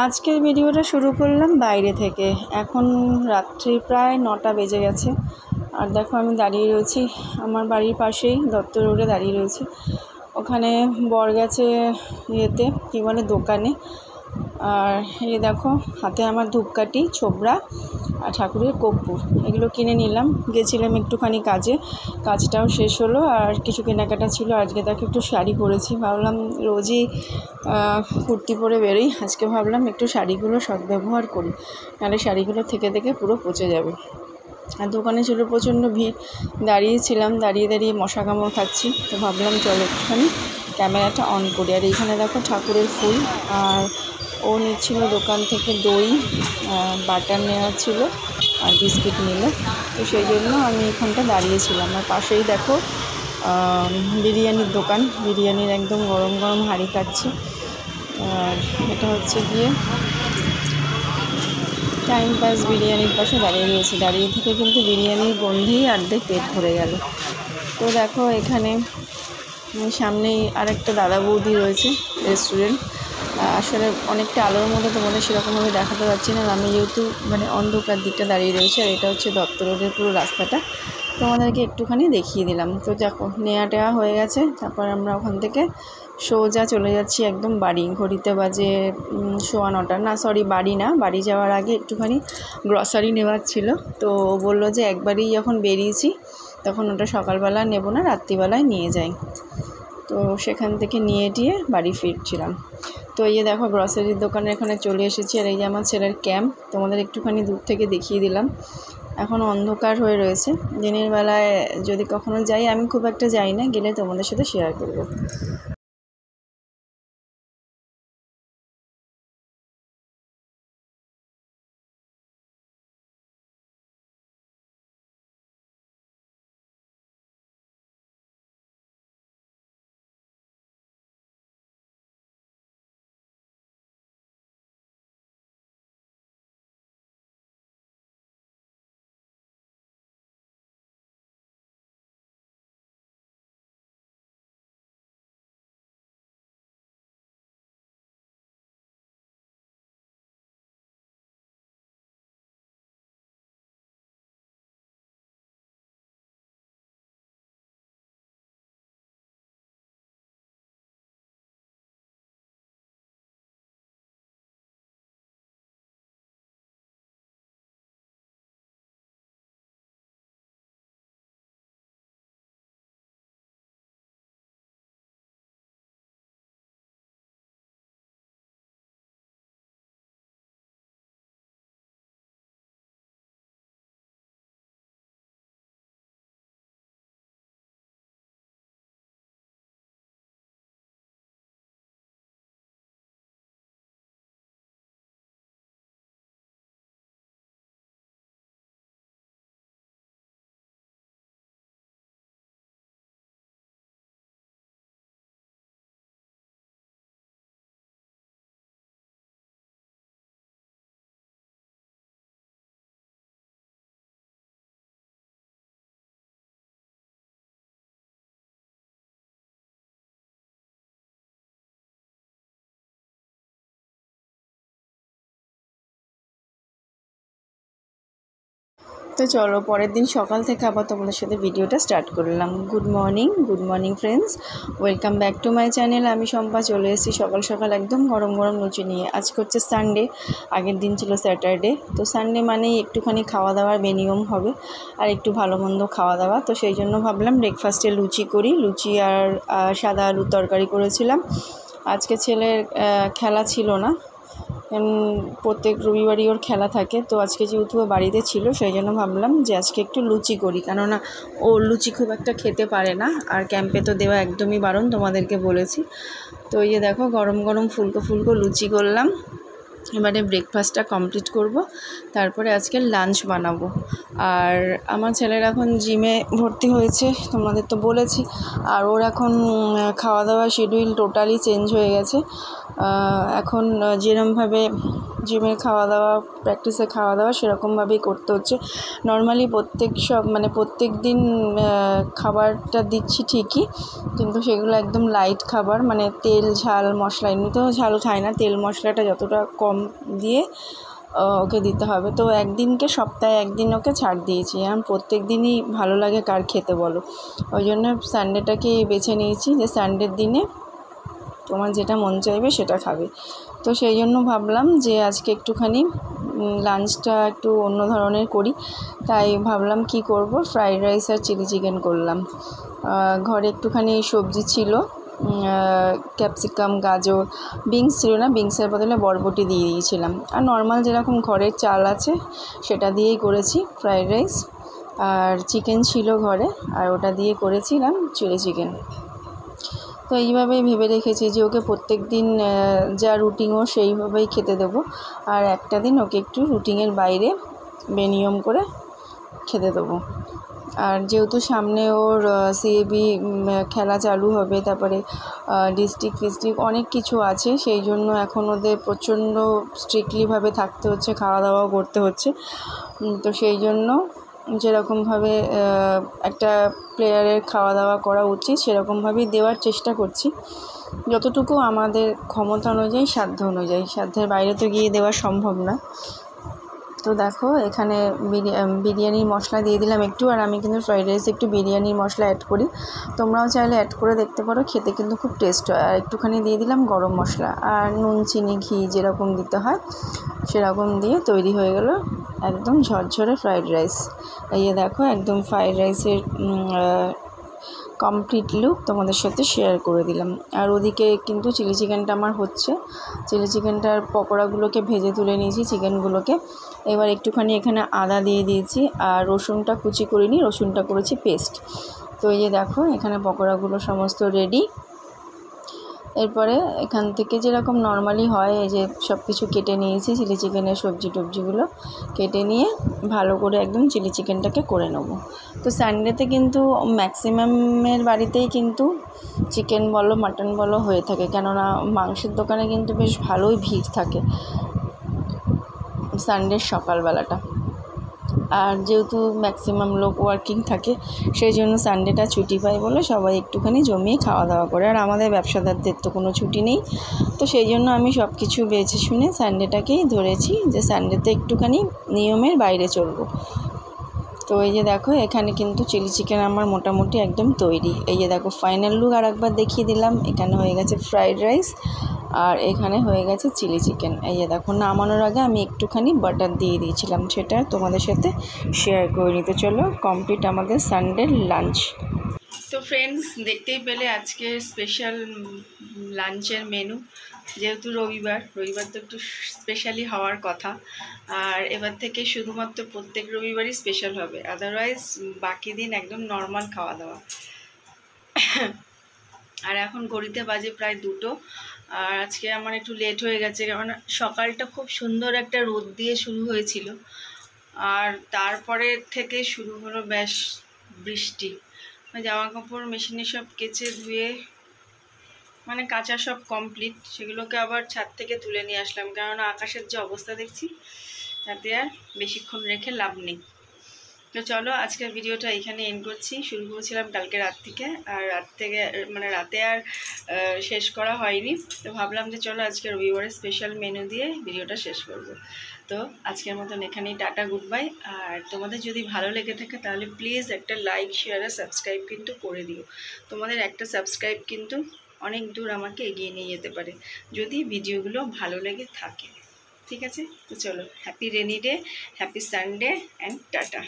আজকের ভিডিওটা শুরু করলাম বাইরে থেকে। এখন রাত্রি প্রায় 9টা বেজে গেছে। আর দেখো আমি দাঁড়িয়ে রয়েছি আমার বাড়ির পাশেই দত্ত রোডে দাঁড়িয়ে রয়েছি। ওখানে বর গেছে ইয়েতে কী বলে দোকানে। আর এই দেখো হাতে আমার ধূপকাঠি, ছোবড়া আর ঠাকুরের কর্পূর এগুলো কিনে নিলাম। গেছিলাম একটুখানি কাজটাও শেষ হলো আর কিছু কেনাকাটা ছিল। আজকে দেখো একটু শাড়ি পরেছি, ভাবলাম রোজই কুর্তি পরে বেরোই, আজকে ভাবলাম একটু শাড়িগুলো সদ্ব্যবহার করি, নাহলে শাড়িগুলো থেকে থেকে পুরো পচে যাবে। আর দোকানে ছিল প্রচণ্ড ভিড়, দাঁড়িয়েছিলাম, দাঁড়িয়ে মশা কামড় খাচ্ছি। তো ভাবলাম চলো একটুখানি ক্যামেরাটা অন করি। আর এইখানে দেখো ঠাকুরের ফুল, আর ও নিচ্ছিল দোকান থেকে দই, বাটার নেওয়া ছিল আর বিস্কিট নিল। তো সেই জন্য আমি এখানটা দাঁড়িয়েছিলাম। আর পাশেই দেখো বিরিয়ানির দোকান, বিরিয়ানির একদম গরম গরম হাঁড়ি কাটছে। আর এটা হচ্ছে গিয়ে টাইম পাস বিরিয়ানির পাশে দাঁড়িয়ে রয়েছে। দাঁড়িয়ে থেকে কিন্তু বিরিয়ানির গন্ধেই অর্ধেক পেট ভরে গেল। তো দেখো এখানে সামনেই আরেকটা দাদা বৌদি রয়েছে রেস্টুরেন্ট। আসলে অনেকটা আলোর মধ্যে তোমাদের সেরকমভাবে দেখাতে পারছি না, আমি যেহেতু অন্ধকার দিকটা দাঁড়িয়ে রয়েছে। আর এটা হচ্ছে দত্ত রোডের পুরো রাস্তাটা, তোমাদেরকে একটুখানি দেখিয়ে দিলাম। তো দেখো নেওয়া টেওয়া হয়ে গেছে। তারপর আমরা ওখান থেকে সোজা চলে যাচ্ছি একদম বাড়ি। ঘড়িতে বাজে 9:15, না সরি বাড়ি না, বাড়ি যাওয়ার আগে একটুখানি গ্রসারি নেওয়ার ছিল। তো বললো যে একবারেই যখন বেরিয়েছি তখন ওটা সকালবেলা নেব না, রাত্রিবেলায় নিয়ে যাই। তো সেখান থেকে নিয়ে বাড়ি ফিরছিলাম। তো এই যে দেখো গ্রসারির দোকানে এখানে চলে এসেছি। আর এই যে আমার ছেলের ক্যাম্প, তোমাদের একটুখানি দূর থেকে দেখিয়ে দিলাম। এখন অন্ধকার হয়ে রয়েছে, দিনের বেলায় যদি কখনো যাই, আমি খুব একটা যাই না, গেলে তোমাদের সাথে শেয়ার করব। তো চলো পরের দিন সকাল থেকে আবার তোমাদের সাথে ভিডিওটা স্টার্ট করলাম। Good morning friends, welcome back to my channel. আমি শম্পা চলে এসেছি সকাল সকাল একদম গরম গরম লুচি নিয়ে। আজকে হচ্ছে সানডে, আগের দিন ছিল স্যাটারডে। তো সানডে মানেই একটুখানি খাওয়া দাওয়ার বেনিয়ম হবে আর একটু ভালো মন্দ খাওয়া দাওয়া। তো সেই জন্য ভাবলাম ব্রেকফাস্টে লুচি করি। লুচি আর সাদা আলুর তরকারি করেছিলাম। আজকে ছেলের খেলা ছিল না, প্রত্যেক রবিবারই ওর খেলা থাকে। তো আজকে যেহেতু বাড়িতে ছিল সেই জন্য ভাবলাম যে আজকে একটু লুচি করি, কেননা ও লুচি খুব একটা খেতে পারে না। আর ক্যাম্পে তো দেওয়া একদমই বারণ, তোমাদেরকে বলেছি। তো এই যে দেখো গরম গরম ফুলকো ফুলকো লুচি করলাম। এবারে ব্রেকফাস্টটা কমপ্লিট করব, তারপরে আজকে লাঞ্চ বানাবো। আর আমার ছেলের এখন জিমে ভর্তি হয়েছে, তোমাদের তো বলেছি। আর ওর এখন খাওয়া দাওয়া শিডিউল টোটালি চেঞ্জ হয়ে গেছে। এখন যেরমভাবে জিমের খাওয়া দাওয়া, প্র্যাকটিসের খাওয়া দাওয়া সেরকমভাবেই করতে হচ্ছে। নর্মালি প্রত্যেক দিন খাবারটা দিচ্ছি ঠিকই, কিন্তু সেগুলো একদম লাইট খাবার, মানে তেল ঝাল মশলা, এমনিতেও ঝাল খায় না, তেল মশলাটা যতটা কম দিয়ে ওকে দিতে হবে। তো একদিনকে সপ্তাহে একদিন ওকে ছাড় দিয়েছি। প্রত্যেক দিনই ভালো লাগে কার খেতে বলো, ওই জন্য সানডেটাকে বেছে নিয়েছি যে সানডের দিনে তোমার যেটা মন চাইবে সেটা খাবে। তো সেই জন্য ভাবলাম যে আজকে একটুখানি লাঞ্চটা একটু অন্য ধরনের করি, তাই ভাবলাম কি করব, ফ্রাইড রাইস আর চিলি চিকেন করলাম। ঘরে একটুখানি সবজি ছিল, ক্যাপসিকাম, গাজর, বিনস ছিল না, বিনসের বদলে বরবটি দিয়ে দিয়েছিলাম। আর নর্মাল যেরকম ঘরের চাল আছে সেটা দিয়েই করেছি ফ্রাইড রাইস। আর চিকেন ছিল ঘরে, আর ওটা দিয়ে করেছিলাম চিলি চিকেন। তো এইভাবেই ভেবে রেখেছি যে ওকে প্রত্যেক দিন যা রুটিনও সেইভাবেই খেতে দেবো, আর একটা দিন ওকে একটু রুটিনের বাইরে বেনিয়ম করে খেতে দেবো। আর যেহেতু সামনে ওর সিএবি খেলা চালু হবে, তারপরে ডিস্ট্রিক্ট অনেক কিছু আছে, সেই জন্য এখন ওদের প্রচণ্ড স্ট্রিক্টলিভাবে থাকতে হচ্ছে, খাওয়া দাওয়াও করতে হচ্ছে। তো সেই জন্য যেরকমভাবে একটা প্লেয়ারের খাওয়া দাওয়া করা উচিত সেরকমভাবেই দেওয়ার চেষ্টা করছি, যতটুকু আমাদের ক্ষমতা অনুযায়ী, সাধ্য অনুযায়ী। সাধ্যের বাইরে তো গিয়ে দেওয়া সম্ভব না। তো দেখো এখানে বিরিয়ানির মশলা দিয়ে দিলাম একটু, আর আমি কিন্তু ফ্রাইড রাইসে একটু বিরিয়ানির মশলা অ্যাড করি, তোমরাও চাইলে অ্যাড করে দেখতে পারো, খেতে কিন্তু খুব টেস্ট হয়। আর একটুখানি দিয়ে দিলাম গরম মশলা, আর নুন, চিনি, ঘি যেরকম দিতে হয় সেরকম দিয়ে তৈরি হয়ে গেল একদম ঝরঝরে ফ্রাইড রাইস। এই দেখো একদম ফ্রাইড রাইসের কমপ্লিট লুক তোমাদের সাথে শেয়ার করে দিলাম। আর ওদিকে কিন্তু চিলি চিকেনটা আমার হচ্ছে, চিলি চিকেনটার পকোড়াগুলোকে ভেজে তুলে নিয়েছি, চিকেনগুলোকে। এবার একটুখানি এখানে আদা দিয়ে দিয়েছি, আর রসুনটা কুচি করিনি, রসুনটা করেছি পেস্ট। তো এই যে দেখো এখানে পকোড়াগুলো সমস্ত রেডি। এরপরে এখান থেকে যেরকম নর্মালি হয়, এই যে সব কিছু কেটে নিয়েছি, চিলি চিকেনের সবজি টবজিগুলো কেটে নিয়ে ভালো করে একদম চিলি চিকেনটাকে করে নেব। তো সানডেতে কিন্তু ম্যাক্সিমামের বাড়িতেই কিন্তু চিকেন বলো মাটন বলো হয়ে থাকে, কেননা মাংসের দোকানে কিন্তু বেশ ভালোই ভিড় থাকে সানডের সকালবেলাটা। আর যেহেতু ম্যাক্সিমাম লোক ওয়ার্কিং থাকে, সেই জন্য সানডেটা ছুটি পায় বলে সবাই একটুখানি জমিয়ে খাওয়া দাওয়া করে। আর আমাদের ব্যবসাদারদের তো কোনো ছুটি নেই, তো সেই জন্য আমি সব কিছু বেছে শুনে সানডেটাকেই ধরেছি যে সানডেতে একটুখানি নিয়মের বাইরে চলবো। তো এই যে দেখো এখানে কিন্তু চিলি চিকেন আমার মোটামুটি একদম তৈরি। এই যে দেখো ফাইনাল লুক আর একবার দেখিয়ে দিলাম। এখানে হয়ে গেছে ফ্রাইড রাইস, আর এখানে হয়ে গেছে চিলি চিকেন। এই যে দেখো নামানোর আগে আমি একটুখানি বাটার দিয়ে দিয়েছিলাম, সেটা তোমাদের সাথে শেয়ার করে নিতে। চলো কমপ্লিট আমাদের সানডের লাঞ্চ। তো ফ্রেন্ডস দেখতেই পেলে আজকে স্পেশাল লাঞ্চের মেনু। যেহেতু রবিবার তো একটু স্পেশালি হওয়ার কথা, আর এবার থেকে শুধুমাত্র প্রত্যেক রবিবারই স্পেশাল হবে, আদারওয়াইজ বাকি দিন একদম নর্মাল খাওয়া দাওয়া। আর এখন ঘড়িতে বাজে প্রায় 2টো, আর আজকে আমার একটু লেট হয়ে গেছে, কারণ সকালটা খুব সুন্দর একটা রোদ দিয়ে শুরু হয়েছিল, আর তারপরে থেকে শুরু হলো বেশ বৃষ্টি। জামা কাপড় মেশিনে সব কেচে ধুয়ে মানে কাঁচা সব কমপ্লিট, সেগুলোকে আবার ছাদ থেকে তুলে নিয়ে আসলাম, কেননা আকাশের যে অবস্থা দেখছি তাতে আর বেশিক্ষণ রেখে লাভ নেই। তো চলো আজকের ভিডিওটা এখানে এন্ড করছি। শুরু করেছিলাম কালকে রাত থেকে, আর রাতে আর শেষ করা হয়নি। তো ভাবলাম যে চলো আজকে রবিবারের স্পেশাল মেনু দিয়ে ভিডিওটা শেষ করব। তো আজকের মতন এখানেই টাটা, গুড বাই। আর তোমাদের যদি ভালো লেগে থাকে তাহলে প্লিজ একটা লাইক, শেয়ার আর সাবস্ক্রাইব কিন্তু করে দিও। তোমাদের একটা সাবস্ক্রাইব কিন্তু অনেক দূর আমাকে এগিয়ে নিয়ে যেতে পারে, যদি ভিডিওগুলো ভালো লেগে থাকে। ঠিক আছে, তো চলো, happy rainy day, happy Sunday and tata.